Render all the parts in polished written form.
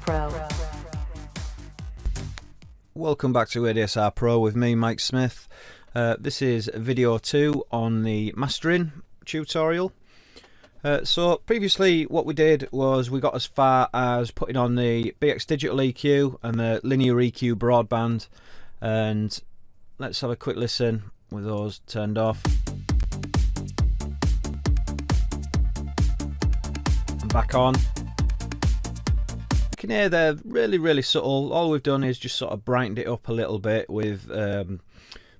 Pro. Welcome back to ADSR Pro with me, Mike Smith. This is video 2 on the mastering tutorial. So previously what we did was we got as far as putting on the BX Digital EQ and the linear EQ broadband, and let's have a quick listen with those turned off. And back on. You can hear they're really subtle. All we've done is just sort of brightened it up a little bit. We've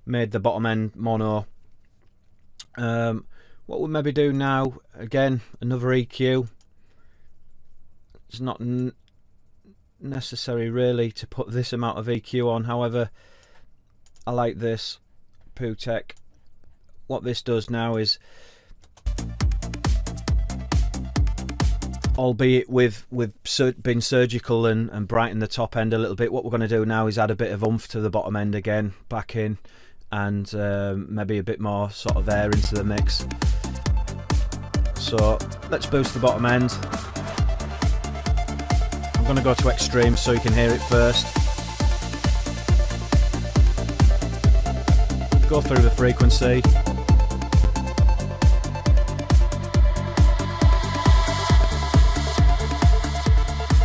made the bottom end mono. What we'll maybe do now, again, another EQ. It's not necessary really to put this amount of EQ on, however I like this Putec. What this does now is, albeit with being surgical and brighten the top end a little bit, what we're going to do now is add a bit of oomph to the bottom end again, back in, and maybe a bit more sort of air into the mix. So let's boost the bottom end. I'm going to go to extreme so you can hear it first. Go through the frequency.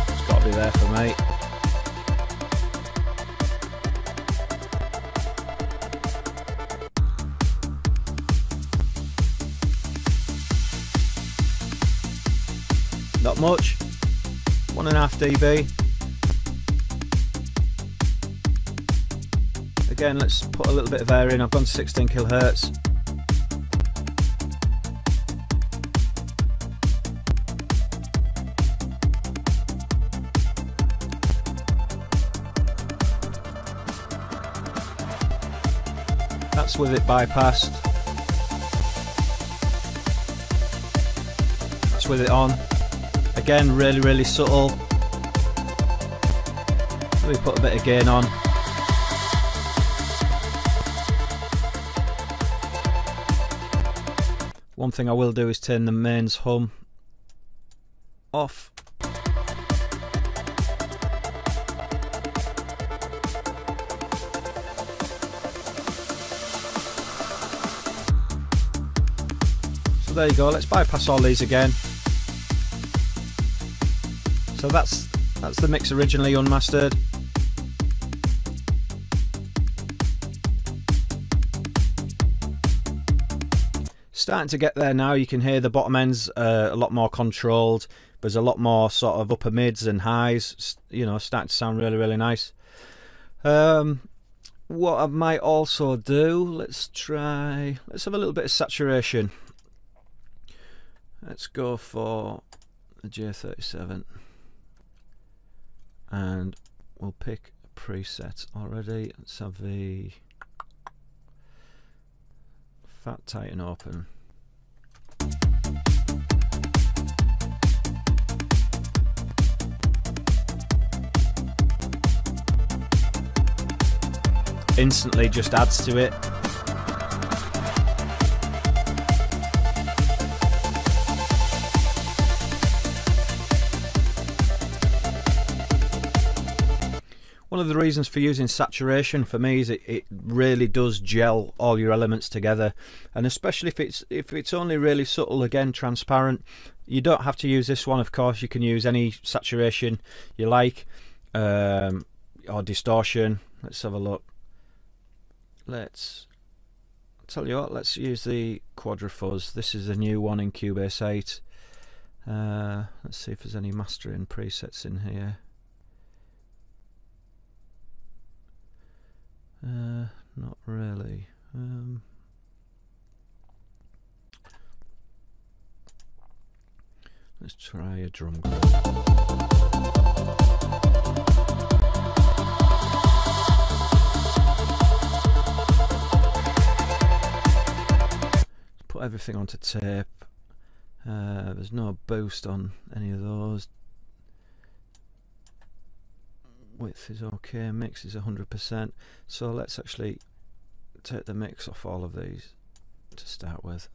It's got to be there for me. Not much, 1.5 dB. Again, let's put a little bit of air in. I've gone to 16 kHz. That's with it bypassed. That's with it on. Again, really subtle. Let me put a bit of gain on. One thing I will do is turn the mains hum off. So there you go, let's bypass all these again. So that's the mix originally unmastered. Starting to get there now. You can hear the bottom ends a lot more controlled. There's a lot more sort of upper mids and highs, you know, starting to sound really nice. What I might also do, let's have a little bit of saturation. Let's go for the J37. And we'll pick a preset already. Let's have the Fat Tighten open. Instantly just adds to it. One of the reasons for using saturation for me is it really does gel all your elements together, and especially if it's only really subtle, again transparent. You don't have to use this one, of course. You can use any saturation you like, or distortion. Let's have a look. Let's tell you what. Let's use the Quadra Fuzz. This is the new one in Cubase 8. Let's see if there's any mastering presets in here. Not really. Let's try a drum group. Let's put everything onto tape. There's no boost on any of those. Width is okay, mix is 100%. So let's actually take the mix off all of these to start with.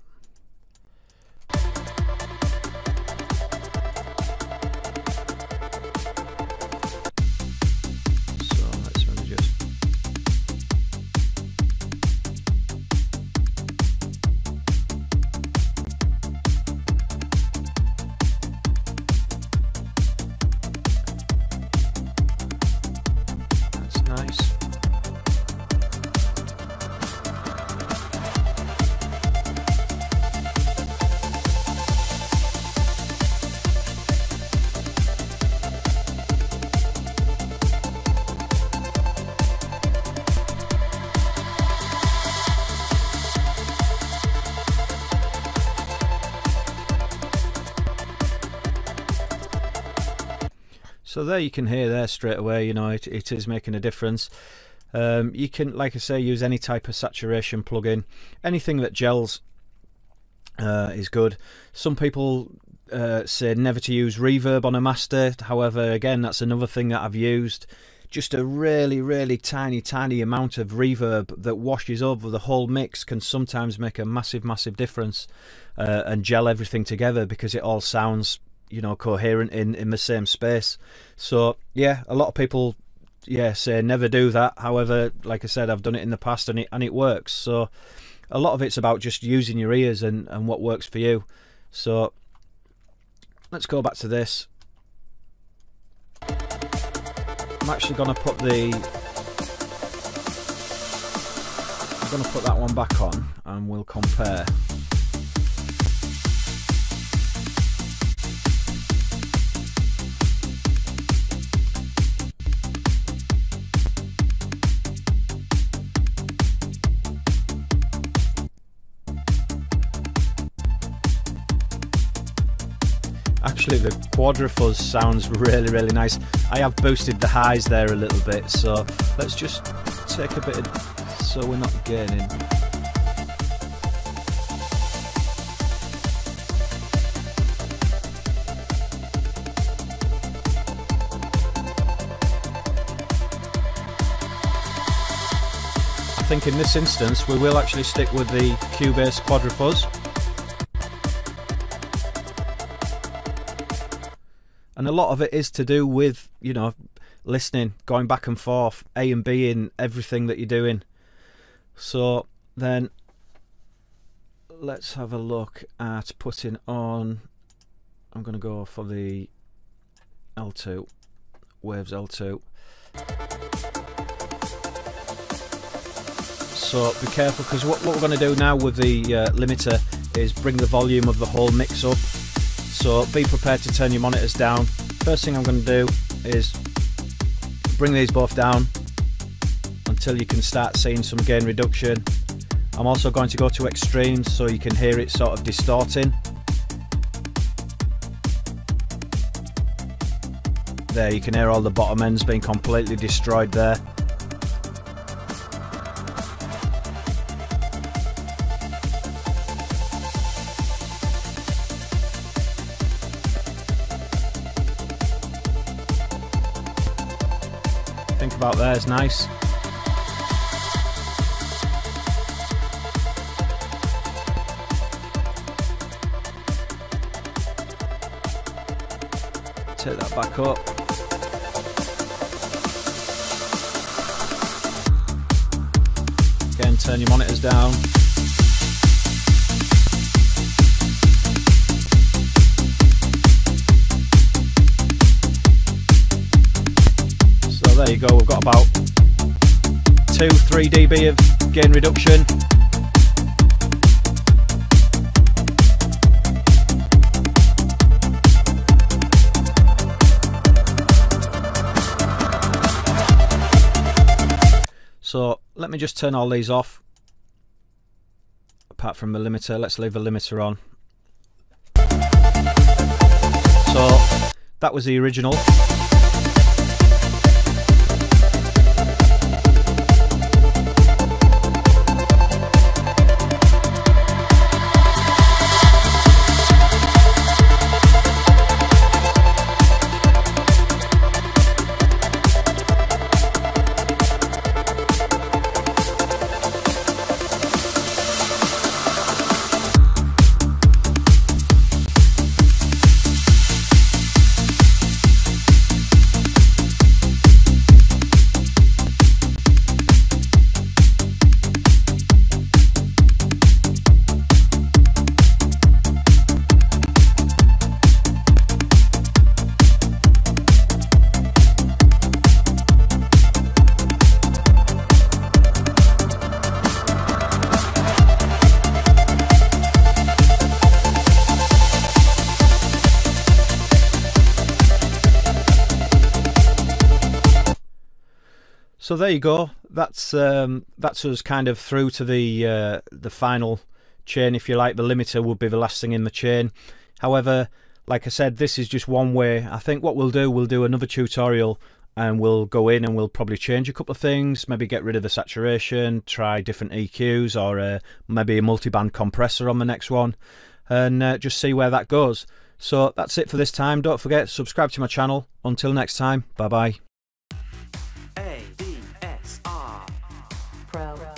So there you can hear there straight away, you know, it is making a difference. You can, like I say, use any type of saturation plugin. Anything that gels is good. Some people say never to use reverb on a master. However, again, that's another thing that I've used. Just a really tiny amount of reverb that washes over the whole mix can sometimes make a massive difference, and gel everything together, because it all sounds, you know, coherent in the same space. So yeah, a lot of people say never do that. However, like I said, I've done it in the past and it works. So a lot of it's about just using your ears and what works for you. So let's go back to this. I'm actually going to put that one back on and we'll compare. Actually, the Quadra-Fuzz sounds really nice. I have boosted the highs there a little bit, so let's just take a bit of, so we're not gaining. I think in this instance we will actually stick with the Cubase Quadra-Fuzz. And a lot of it is to do with, you know, listening, going back and forth, A and B in everything that you're doing. So then let's have a look at putting on, I'm going to go for the L2, Waves L2. So be careful, because what we're going to do now with the limiter is bring the volume of the whole mix up. So be prepared to turn your monitors down. First thing I'm going to do is bring these both down until you can start seeing some gain reduction. I'm also going to go to extremes so you can hear it sort of distorting. There, you can hear all the bottom ends being completely destroyed there. Think about there, it's nice. Take that back up. Again, turn your monitors down. There you go, we've got about 2-3 dB of gain reduction. So let me just turn all these off, apart from the limiter. Let's leave the limiter on. So that was the original. So there you go. That's us kind of through to the final chain, if you like. The limiter would be the last thing in the chain. However, like I said, this is just one way. I think what we'll do another tutorial, and we'll go in and we'll probably change a couple of things, maybe get rid of the saturation, try different EQs, or maybe a multi-band compressor on the next one, and just see where that goes. So that's it for this time. Don't forget, subscribe to my channel. Until next time, bye bye. ADSR Pro.